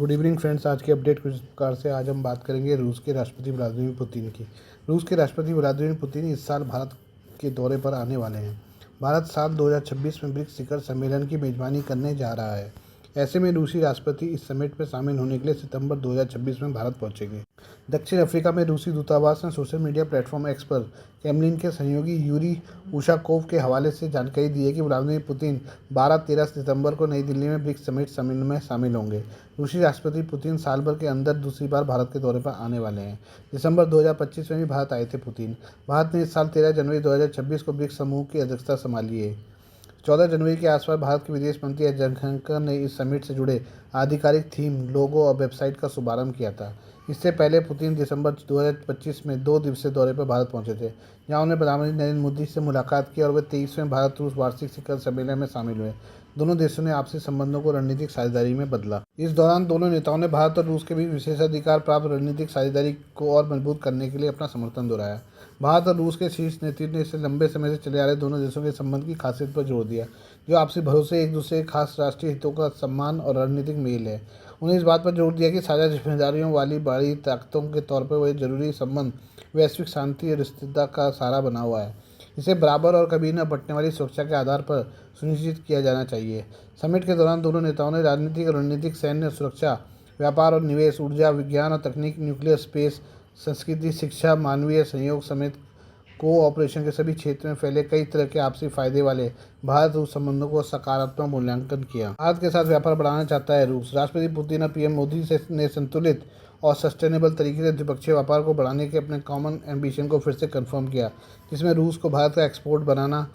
Good evening friends. आज की update कुछ इस प्रकार से। आज हम बात करेंगे रूस के राष्ट्रपति व्लादिमीर पुतिन की। रूस के राष्ट्रपति व्लादिमीर पुतिन इस साल भारत के दौरे पर आने वाले हैं। भारत साल 2026 में ब्रिक्स शिखर सम्मेलन की मेजबानी करने जा रहा है। ऐसे में रूसी राष्ट्रपति इस समिट में शामिल होने के लिए सितंबर 2026 में भारत पहुंचेंगे। दक्षिण अफ्रीका में रूसी दूतावास ने सोशल मीडिया प्लेटफॉर्म एक्स पर क्रेमलिन के सहयोगी यूरी उशाकोव के हवाले से जानकारी दी है कि व्लादिमीर पुतिन 12-13 सितंबर को नई दिल्ली में ब्रिक्स समिट सम्मेलन में शामिल होंगे। रूसी राष्ट्रपति पुतिन साल भर के अंदर दूसरी बार भारत के दौरे पर आने वाले हैं। दिसंबर 2025 में भी भारत आए थे पुतिन। भारत ने इस साल 13 जनवरी 2026 को ब्रिक्स समूह की अध्यक्षता संभाली है। 14 जनवरी के आसपास भारत के विदेश मंत्री एस जयशंकर ने इस समिट से जुड़े आधिकारिक थीम, लोगो और वेबसाइट का शुभारंभ किया था। इससे पहले पुतिन दिसंबर 2025 में 2 दिवसीय दौरे पर भारत पहुंचे थे, जहां उन्होंने प्रधानमंत्री नरेंद्र मोदी से मुलाकात की और वे 23वें भारत रूस वार्षिक शिखर सम्मेलन में शामिल हुए। दोनों देशों ने आपसी संबंधों को रणनीतिक साझेदारी में बदला। इस दौरान दोनों नेताओं ने भारत और रूस के बीच विशेषाधिकार प्राप्त रणनीतिक साझेदारी को और मजबूत करने के लिए अपना समर्थन दोहराया। भारत और रूस के शीर्ष नेतृत्व ने इससे लंबे समय से चले आ रहे दोनों देशों के संबंध की खासियत पर जोर दिया, जो आपसी भरोसे, एक दूसरे के खास राष्ट्रीय हितों का सम्मान और रणनीतिक मेल है। उन्हें इस बात पर जोर दिया कि साझा जिम्मेदारियों वाली बड़ी ताकतों के तौर पर वह जरूरी संबंध वैश्विक शांति और स्थिरता का सहारा बना हुआ है। इसे बराबर और कभी न बंटने वाली सुरक्षा के आधार पर सुनिश्चित किया जाना चाहिए। समिट के दौरान दोनों नेताओं ने राजनीतिक और रणनीतिक, सैन्य, सुरक्षा, व्यापार और निवेश, ऊर्जा, विज्ञान और तकनीक, न्यूक्लियर, स्पेस, संस्कृति, शिक्षा, मानवीय सहयोग समेत कोऑपरेशन के सभी क्षेत्र में फैले कई तरह के आपसी फायदे वाले भारत रूस संबंधों को सकारात्मक मूल्यांकन किया। भारत के साथ व्यापार बढ़ाना चाहता है रूस। राष्ट्रपति पुतिन और पीएम मोदी ने संतुलित और सस्टेनेबल तरीके से द्विपक्षीय व्यापार को बढ़ाने के अपने कॉमन एम्बिशन को फिर से कंफर्म किया, जिसमें रूस को भारत का एक्सपोर्ट बनाना,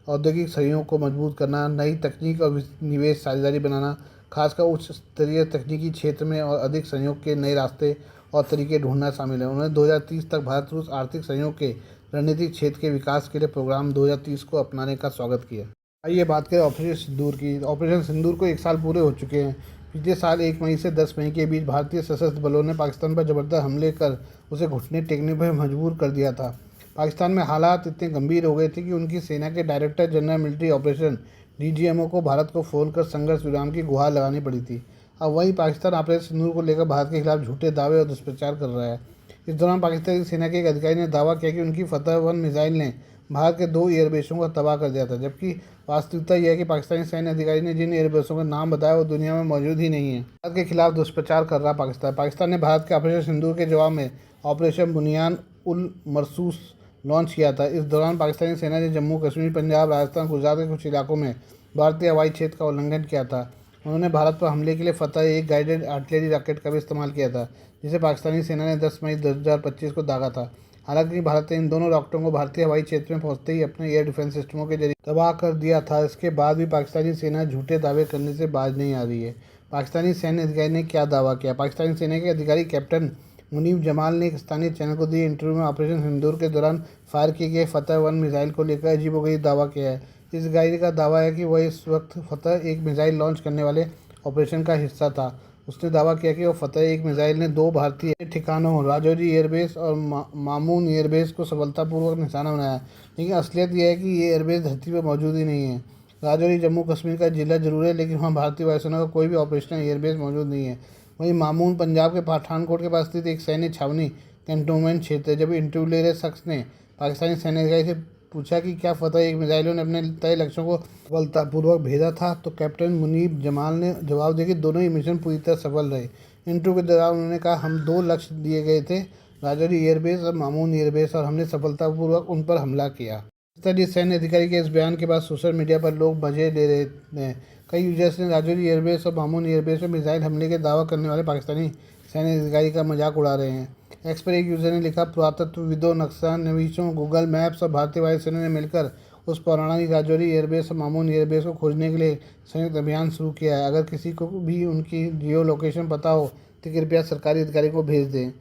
औद्योगिक सहयोग को मजबूत करना, नई तकनीक और निवेश साझेदारी बनाना, खासकर उच्च स्तरीय तकनीकी क्षेत्र में और अधिक सहयोग के नए रास्ते और तरीके ढूंढना शामिल है। उन्होंने 2030 तक भारत रूस आर्थिक सहयोग के रणनीतिक क्षेत्र के विकास के लिए प्रोग्राम 2030 को अपनाने का स्वागत किया। आइए बात करें ऑपरेशन सिंदूर की। ऑपरेशन सिंदूर को 1 साल पूरे हो चुके हैं। पिछले साल 1 मई से 10 मई के बीच भारतीय सशस्त्र बलों ने पाकिस्तान पर जबरदस्त हमले कर उसे घुटने टेकने पर मजबूर कर दिया था। पाकिस्तान में हालात इतने गंभीर हो गए थे कि उनकी सेना के director general military operation DGMO को भारत को फ़ोन कर संघर्ष विराम की गुहार लगानी पड़ी थी। अब वहीं पाकिस्तान ऑपरेशन सिंदूर को लेकर भारत के खिलाफ झूठे दावे और दुष्प्रचार कर रहा है। इस दौरान पाकिस्तानी सेना के एक अधिकारी ने दावा किया कि उनकी फतह-1 मिसाइल ने भारत के 2 एयरबेसों को तबाह कर दिया था, जबकि वास्तविकता यह है कि पाकिस्तानी सैन्य अधिकारी ने जिन एयरबेसों का नाम बताया वो दुनिया में मौजूद ही नहीं है। भारत के खिलाफ दुष्प्रचार कर रहा पाकिस्तान ने भारत के ऑपरेशन सिंदूर के जवाब में ऑपरेशन बुनियान उल मरसूस लॉन्च किया था। इस दौरान पाकिस्तानी सेना ने जम्मू कश्मीर, पंजाब, राजस्थान, गुजरात के कुछ इलाकों में भारतीय हवाई क्षेत्र का उल्लंघन किया था। उन्होंने भारत पर हमले के लिए फतह-1 गाइडेड आर्टिलरी रॉकेट का भी इस्तेमाल किया था, जिसे पाकिस्तानी सेना ने 10 मई 2025 को दागा था। हालांकि भारत ने इन दोनों रॉकेटों को भारतीय हवाई क्षेत्र में पहुंचते ही अपने एयर डिफेंस सिस्टमों के जरिए तबाह कर दिया था। इसके बाद भी पाकिस्तानी सेना झूठे दावे करने से बाज नहीं आ रही है। पाकिस्तानी सैन्य अधिकारी ने क्या दावा किया? पाकिस्तानी सेना के अधिकारी कैप्टन मुनीब जमाल ने एक स्थानीय चैनल को दिए इंटरव्यू में ऑपरेशन सिंदूर के दौरान फायर किए गए फतह-1 मिसाइल को लेकर अजीबोगरीब दावा किया है। इस गाइड का दावा है कि वह इस वक्त फतह-1 मिसाइल लॉन्च करने वाले ऑपरेशन का हिस्सा था। उसने दावा किया कि वो फतह-1 मिसाइल ने 2 भारतीय ठिकानों राजौरी एयरबेस और मामून एयरबेस को सफलतापूर्वक निशाना बनाया, लेकिन असलियत यह है कि ये एयरबेस धरती पर मौजूद ही नहीं है। राजौरी जम्मू कश्मीर का जिला जरूर है, लेकिन वहाँ भारतीय वायुसेना का कोई भी ऑपरेशनल एयरबेस मौजूद नहीं है। वहीं मामून पंजाब के पठानकोट के पास स्थित एक सैन्य छावनी कैंटोनमेंट क्षेत्र है। जब इंटरव्यू ले रहे शख्स ने पाकिस्तानी सैन्य अधिकारी से पूछा कि क्या फतह-1 मिसाइलों ने अपने तय लक्ष्यों को सफलतापूर्वक भेजा था, तो कैप्टन मुनीब जमाल ने जवाब दिया कि दोनों ही मिशन पूरी तरह सफल रहे। इंटरव्यू के दौरान उन्होंने कहा, हम 2 लक्ष्य दिए गए थे, राजौरी एयरबेस और मामून एयरबेस, और हमने सफलतापूर्वक उन पर हमला किया। स्थानीय सैन्य अधिकारी के इस बयान के बाद सोशल मीडिया पर लोग मजे ले रहे हैं। कई यूजर्स ने राजौरी एयरबेस और मामून एयरबेस में मिसाइल हमले के दावा करने वाले पाकिस्तानी सैन्य अधिकारी का मजाक उड़ा रहे हैं। एक्स पर एक यूजर ने लिखा, पुरातत्वविदों, नक्शा नवीसों, गूगल मैप्स और भारतीय वायुसेना ने मिलकर उस पौराणिक राजौरी एयरबेस और मामून एयरबेस को खोजने के लिए संयुक्त अभियान शुरू किया है। अगर किसी को भी उनकी जियो लोकेशन पता हो तो कृपया सरकारी अधिकारी को भेज दें।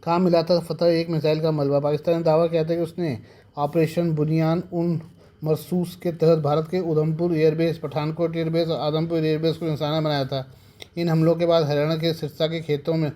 कहाँ मिला था फतह-1 मिसाइल का मलबा? पाकिस्तान ने दावा किया था कि उसने ऑपरेशन बुनियान उन मरसूस के तहत भारत के उधमपुर एयरबेस, पठानकोट एयरबेस और आदमपुर एयरबेस को निशाना बनाया था। इन हमलों के बाद हरियाणा के सिरसा के खेतों में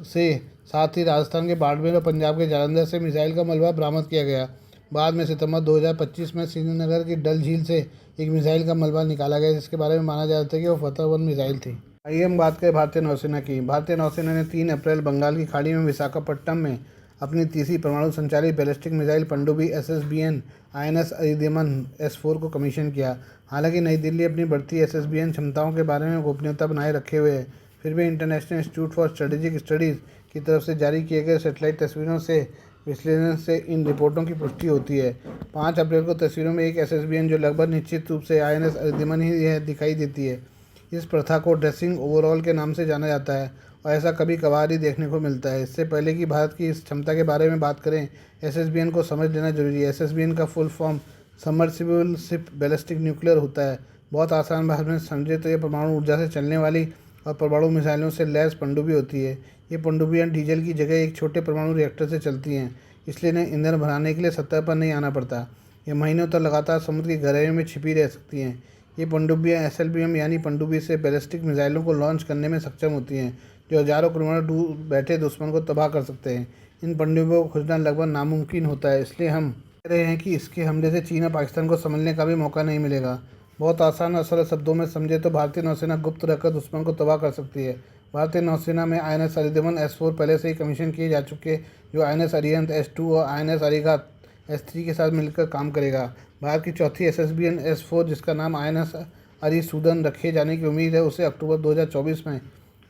से साथ ही राजस्थान के बाड़मेर और पंजाब के जालंधर से मिसाइल का मलबा बरामद किया गया। बाद में सितंबर 2025 में श्रीनगर की डल झील से एक मिसाइल का मलबा निकाला गया, जिसके बारे में माना जाता है कि वो फतह-1 मिसाइल थी। आइए हम बात करें भारतीय नौसेना की। भारतीय नौसेना ने 3 अप्रैल बंगाल की खाड़ी में विशाखापट्टनम में अपनी तीसरी परमाणु संचालित बैलिस्टिक मिसाइल पनडुब्बी SSBN INS अरिमन S4 को कमीशन किया। हालांकि नई दिल्ली अपनी बढ़ती SSBN क्षमताओं के बारे में गोपनीयता बनाए रखे हुए है, फिर भी international institute for strategic studies की तरफ से जारी किए गए सेटेलाइट तस्वीरों से विश्लेषण से इन रिपोर्टों की पुष्टि होती है। 5 अप्रैल को तस्वीरों में एक SSBN जो लगभग निश्चित रूप से INS अरिमन ही है दिखाई देती है। इस प्रथा को ड्रेसिंग ओवरऑल के नाम से जाना जाता है और ऐसा कभी कभार ही देखने को मिलता है। इससे पहले कि भारत की इस क्षमता के बारे में बात करें, SSBN को समझ लेना जरूरी है। SSBN का full form submersible ship ballistic nuclear होता है। बहुत आसान भाषा में समझे तो ये परमाणु ऊर्जा से चलने वाली और परमाणु मिसाइलों से लैस पनडुब्बी होती है। ये पनडुब्बियाँ डीजल की जगह एक छोटे परमाणु रिएक्टर से चलती हैं, इसलिए इन्हें ईंधन भराने के लिए सतह पर नहीं आना पड़ता। ये महीनों तक लगातार समुद्र की गहराइयों में छिपी रह सकती हैं। ये पनडुब्बियाँ SLBM यानी पनडुब्बी से बैलिस्टिक मिसाइलों को लॉन्च करने में सक्षम होती हैं, जो हज़ारों किलोमीटर दूर बैठे दुश्मन को तबाह कर सकते हैं। इन पनडुब्बियों को खोजना लगभग नामुमकिन होता है, इसलिए हम कह रहे हैं कि इसके हमले से चीन और पाकिस्तान को समझने का भी मौका नहीं मिलेगा। बहुत आसान और सरल शब्दों में समझे तो भारतीय नौसेना गुप्त रखकर दुश्मन को तबाह कर सकती है। भारतीय नौसेना में INS अरिमन S4 पहले से ही कमीशन किए जा चुके, जो INS अरिहंत S2 और INS अरिहंत S3 के साथ मिलकर काम करेगा। भारत की चौथी SSBN S4, जिसका नाम INS अरिसूदन रखे जाने की उम्मीद है, उसे अक्टूबर 2024 में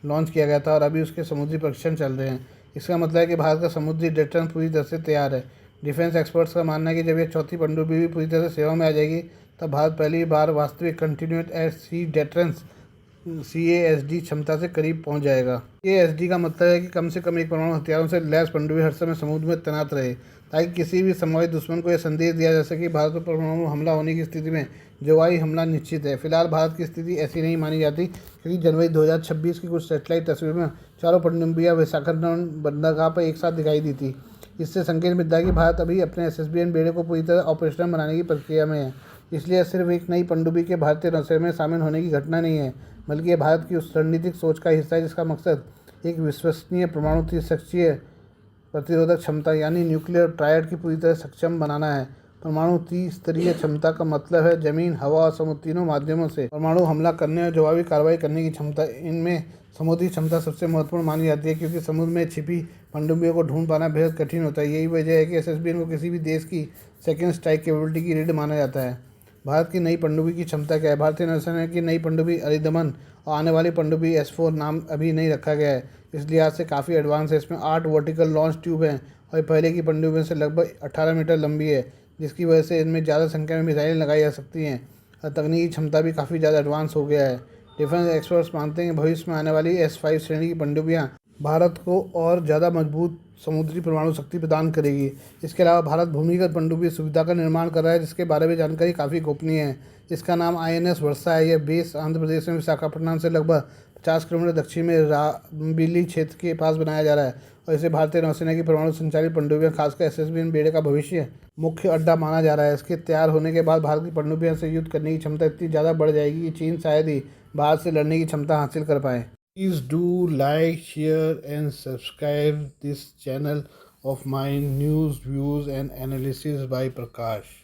लॉन्च किया गया था और अभी उसके समुद्री परीक्षण चल रहे हैं। इसका मतलब है कि भारत का समुद्री डिफेंस पूरी तरह से तैयार है। डिफेंस एक्सपर्ट्स का मानना है कि जब यह चौथी पनडुब्बी भी पूरी तरह से सेवा में आ जाएगी, तब भारत पहली बार वास्तविक कंटिन्यूड एट सी डेटरेंस CASD क्षमता से करीब पहुंच जाएगा। CASD का मतलब है कि कम से कम एक परमाणु हथियारों से लैस पनडुब्बी हर समय समुद्र में तैनात रहे, ताकि किसी भी संभावित दुश्मन को यह संदेश दिया जा सके कि भारत पर परमाणु हमला होने की स्थिति में जवाबी हमला निश्चित है। फिलहाल भारत की स्थिति ऐसी नहीं मानी जाती, क्योंकि जनवरी 2026 की कुछ सेटेलाइट तस्वीर में चारों पनडुब्बियां विशाखापट्टनम बंदरगाह पर एक साथ दिखाई दी थी। इससे संकेत मिलता है कि भारत अभी अपने SSBN बेड़े को पूरी तरह ऑपरेशनल बनाने की प्रक्रिया में है। इसलिए सिर्फ एक नई पनडुब्बी के भारतीय नौसेना में शामिल होने की घटना नहीं है, बल्कि यह भारत की उस रणनीतिक सोच का हिस्सा है जिसका मकसद एक विश्वसनीय परमाणु त्रिशक्तीय प्रतिरोधक क्षमता यानी न्यूक्लियर ट्रायड की पूरी तरह सक्षम बनाना है। परमाणु त्रिस्तरीय क्षमता का मतलब है जमीन, हवा और समुद्र तीनों माध्यमों से परमाणु हमला करने और जवाबी कार्रवाई करने की क्षमता। इनमें समुद्री क्षमता सबसे महत्वपूर्ण मानी जाती है, क्योंकि समुद्र में छिपी पनडुब्बियों को ढूंढ पाना बेहद कठिन होता है। यही वजह है कि SSBN को किसी भी देश की सेकेंड स्ट्राइक कैपेबिलिटी की रीढ़ माना जाता है। भारत की नई पनडुब्बी की क्षमता क्या है? भारतीय नौसेना की नई पनडुब्बी अरिदमन और आने वाली पनडुब्बी S4 नाम अभी नहीं रखा गया है, इस लिहाज से काफ़ी एडवांस है। इसमें 8 वर्टिकल लॉन्च ट्यूब हैं और पहले की पनडुब्बियों से लगभग 18 मीटर लंबी है, जिसकी वजह से इनमें ज़्यादा संख्या में मिसाइलें लगाई जा सकती हैं और तकनीकी क्षमता भी काफ़ी ज़्यादा एडवांस हो गया है। डिफेंस एक्सपर्ट्स मानते हैं कि भविष्य में आने वाली S5 श्रेणी की पनडुब्बियाँ भारत को और ज़्यादा मजबूत समुद्री परमाणु शक्ति प्रदान करेगी। इसके अलावा भारत भूमिगत पनडुब्बी सुविधा का निर्माण कर रहा है, जिसके बारे में जानकारी काफ़ी गोपनीय है। इसका नाम INS वर्षा है। यह बेस आंध्र प्रदेश में विशाखापट्टनम से लगभग 50 किलोमीटर दक्षिण में रामबिली क्षेत्र के पास बनाया जा रहा है और इसे भारतीय नौसेना की परमाणु संचालित पनडुब्बियां, खासकर SSBN बेड़े का भविष्य मुख्य अड्डा माना जा रहा है। इसके तैयार होने के बाद भारत की पनडुब्बियों से युद्ध करने की क्षमता इतनी ज़्यादा बढ़ जाएगी कि चीन शायद ही भारत से लड़ने की क्षमता हासिल कर पाए। Please do like, share and subscribe this channel of mine, news, views and analysis by Prakash.